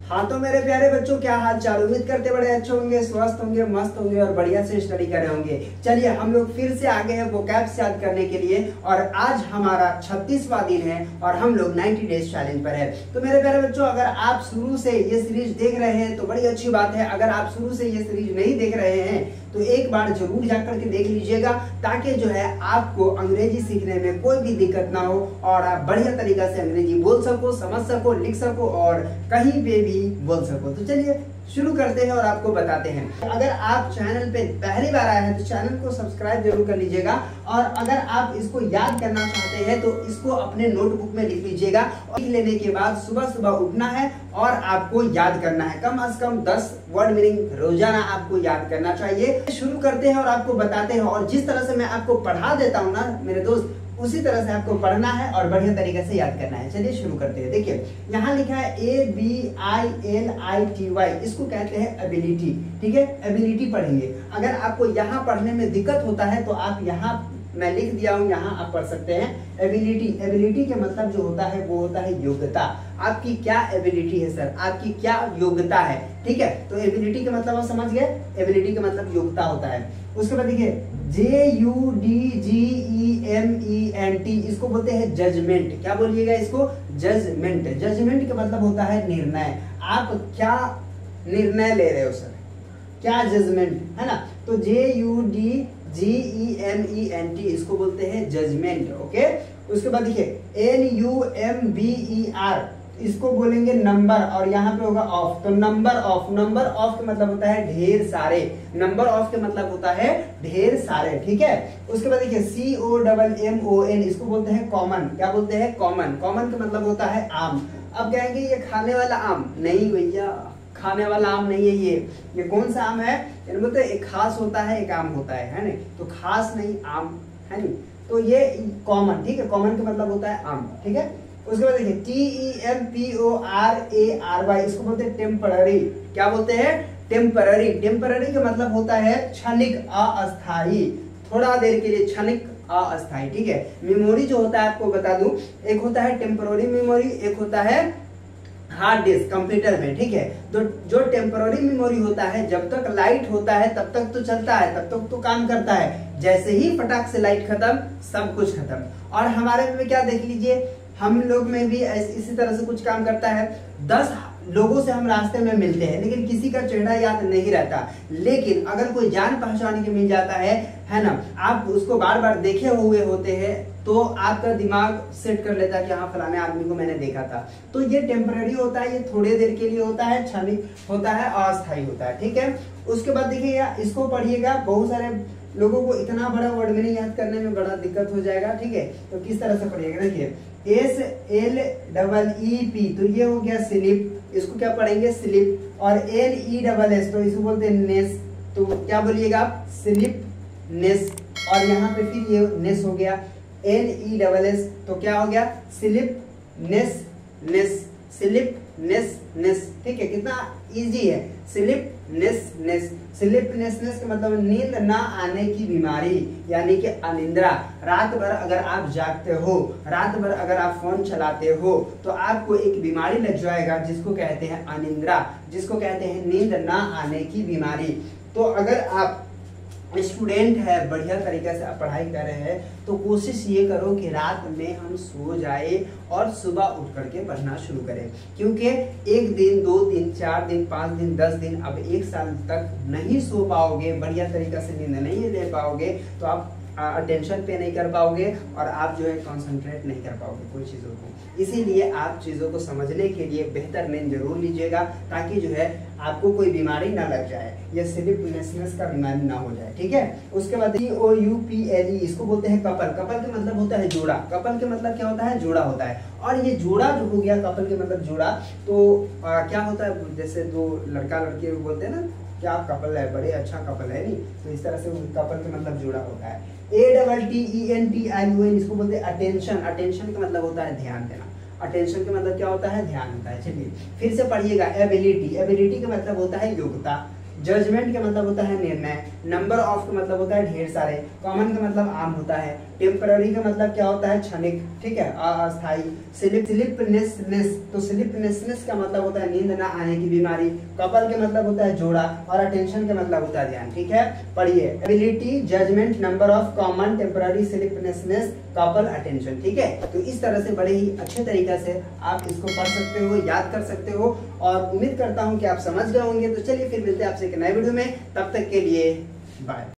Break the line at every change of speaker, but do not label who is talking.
हाँ तो मेरे प्यारे बच्चों, क्या हाल चाल। उम्मीद करते बड़े अच्छे होंगे, स्वस्थ होंगे, मस्त होंगे और बढ़िया से स्टडी कर रहे होंगे। चलिए हम लोग फिर से आगे हैं वोकैब्स याद करने के लिए, और आज हमारा 36वां दिन है और हम लोग 90 डेज चैलेंज पर है। तो मेरे प्यारे बच्चों, अगर आप शुरू से ये सीरीज देख रहे हैं तो बड़ी अच्छी बात है। अगर आप शुरू से ये सीरीज नहीं देख रहे हैं तो एक बार जरूर जाकर के देख लीजिएगा, ताकि जो है आपको अंग्रेजी सीखने में कोई भी दिक्कत ना हो और आप बढ़िया तरीका से अंग्रेजी बोल सको, समझ सको, लिख सको और कहीं पे भी बोल सको। तो चलिए शुरू करते हैं और आपको बताते हैं। अगर आप चैनल पे पहली बार आए हैं तो चैनल को सब्सक्राइब जरूर कर लीजिएगा, और अगर आप इसको याद करना चाहते हैं तो इसको अपने नोटबुक में लिख लीजिएगा। और लिख लेने के बाद सुबह सुबह उठना है और आपको याद करना है। कम से कम 10 वर्ड मीनिंग रोजाना आपको याद करना चाहिए। शुरू करते हैं और आपको बताते हैं, और जिस तरह से मैं आपको पढ़ा देता हूँ ना मेरे दोस्त, उसी तरह से आपको पढ़ना है और बढ़िया तरीके से याद करना है। चलिए शुरू करते हैं। देखिए यहाँ लिखा है ABILITY, इसको कहते हैं एबिलिटी। ठीक है, एबिलिटी पढ़ेंगे। अगर आपको यहाँ पढ़ने में दिक्कत होता है तो आप यहाँ मैं लिख दिया हूँ, यहाँ आप पढ़ सकते हैं। एबिलिटी, एबिलिटी के मतलब जो होता है वो होता है योग्यता। आपकी क्या एबिलिटी है सर, आपकी क्या योग्यता है। ठीक है, तो एबिलिटी का मतलब आप समझ गए। एबिलिटी का मतलब योग्यता होता है। उसके बाद देखिए JUDGEMENT, इसको बोलते हैं जजमेंट। क्या बोलिएगा इसको? जजमेंट। जजमेंट का मतलब होता है निर्णय। आप क्या निर्णय ले रहे हो सर, क्या जजमेंट है ना। तो JUDGEMENT इसको बोलते हैं जजमेंट। ओके, उसके बाद देखिए NUMBER, इसको बोलेंगे नंबर, और यहाँ पे होगा ऑफ। तो नंबर ऑफ, नंबर ऑफ का मतलब होता है ढेर सारे। नंबर ऑफ का मतलब होता है ढेर सारे। ठीक है, उसके बाद देखिए COMMON, इसको बोलते हैं कॉमन। क्या बोलते हैं? कॉमन। कॉमन का मतलब होता है आम। अब कहेंगे ये खाने वाला आम नहीं भैया, खाने वाला आम नहीं है ये कौन सा आम है? बोलते हैं एक खास होता है, एक आम होता है नहीं? तो खास नहीं, आम है नहीं, तो ये कॉमन। ठीक है, कॉमन का मतलब होता है आम। ठीक है, उसके बाद देखिए TEMPORARY, इसको बोलते हैं टेम्पररी। क्या बोलते हैं? टेम्पररी। टेम्पररी का मतलब होता है क्षणिक, अस्थायी, थोड़ा देर के लिए, क्षणिक, अस्थायी। ठीक है, मेमोरी जो होता है आपको बता दूं, एक होता है टेम्पररी मेमोरी, एक होता है हार्ड डिस्क कंप्यूटर में। ठीक है, तो जो टेम्पररी मेमोरी होता है, जब तक लाइट होता है तब तक तो चलता है, तब तक तो काम करता है। जैसे ही फटाक से लाइट खत्म, सब कुछ खत्म। और हमारे में क्या देख लीजिए, हम लोग में भी इसी तरह से कुछ काम करता है। 10 लोगों से हम रास्ते में मिलते हैं लेकिन किसी का चेहरा याद नहीं रहता, लेकिन अगर कोई जान पहचान के मिल जाता है ना, आप उसको बार बार देखे हुए होते हैं तो आपका दिमाग सेट कर लेता है कि हाँ फलाने आदमी को मैंने देखा था। तो ये टेम्पररी होता है, ये थोड़ी देर के लिए होता है, क्षणिक होता है, अस्थायी होता है। ठीक है, उसके बाद देखिएगा, इसको पढ़िएगा। बहुत सारे लोगों को इतना बड़ा वर्ड मीनिंग याद करने में बड़ा दिक्कत हो जाएगा। ठीक है, तो किस तरह से पढ़िएगा, देखिए SLEEP, तो ये हो गया स्लिप, इसको क्या पढ़ेंगे? स्लिप। और NESS, तो इसको बोलते हैं नेस। तो क्या बोलिएगा आप? स्लिप नेस। और यहाँ पे फिर ये नेस हो गया, NESS, तो क्या हो गया? स्लिप नेस नेस, स्लिप नेस नेस। ठीक है, कितना इजी है। स्लिप नेस नेस, स्लिप नेस नेस का मतलब नींद ना आने की बीमारी, यानी कि अनिद्रा। रात भर अगर आप जागते हो, रात भर अगर आप फोन चलाते हो तो आपको एक बीमारी लग जाएगा जिसको कहते हैं अनिद्रा, जिसको कहते हैं नींद ना आने की बीमारी। तो अगर आप स्टूडेंट है, बढ़िया तरीके से आप पढ़ाई कर रहे हैं, तो कोशिश ये करो कि रात में हम सो जाए और सुबह उठ करके पढ़ना शुरू करें। क्योंकि 1 दिन, 2 दिन, 4 दिन, 5 दिन, 10 दिन, अब 1 साल तक नहीं सो पाओगे, बढ़िया तरीके से नींद नहीं ले पाओगे, तो आप अटेंशन पे नहीं कर पाओगे और आप जो है कंसंट्रेट नहीं कर पाओगे कोई चीज़ों को। इसीलिए आप चीज़ों को समझने के लिए बेहतर नींद जरूर लीजिएगा, ताकि जो है आपको कोई बीमारी ना लग जाए, या स्लीपनेसनेस का बीमारी ना हो जाए। ठीक है, उसके बाद COUPLE, इसको बोलते हैं कपल। कपल के मतलब होता है जोड़ा। कपल के मतलब क्या होता है? जोड़ा होता है। और ये जोड़ा जो हो गया, कपल के मतलब जोड़ा, तो क्या होता है? जैसे 2 लड़का लड़की बोलते हैं ना, क्या कपल है, बड़े अच्छा कपल है नहीं, तो इस तरह से कपल के मतलब जोड़ा होता है। ATTENTION, इसको बोलते हैं अटेंशन। अटेंशन का मतलब होता है ध्यान देना। अटेंशन का मतलब क्या होता है? ध्यान होता है। चलिए फिर से पढ़िएगा। एबिलिटी, एबिलिटी का मतलब होता है योग्यता। जजमेंट का मतलब होता है निर्णय, नंबर ऑफ का मतलब होता है ढेर सारे, कॉमन का मतलब आम होता है, टेम्पररी का मतलब क्या होता है क्षणिक, ठीक है, अस्थायी, स्लीपनेसनेस, तो स्लीपनेसनेस का मतलब होता है नींद ना आने की बीमारी, कपल का मतलब होता है जोड़ा, और अटेंशन का मतलब होता है ध्यान, ठीक है। पढ़िए, ability, judgement, number of, common, temporary, sleepiness, couple, attention, ठीक है। तो इस तरह से बड़े ही अच्छे तरीके से आप इसको पढ़ सकते हो, याद कर सकते हो, और उम्मीद करता हूं कि आप समझ गए होंगे। तो चलिए फिर मिलते हैं आपसे एक नए वीडियो में, तब तक के लिए बाय।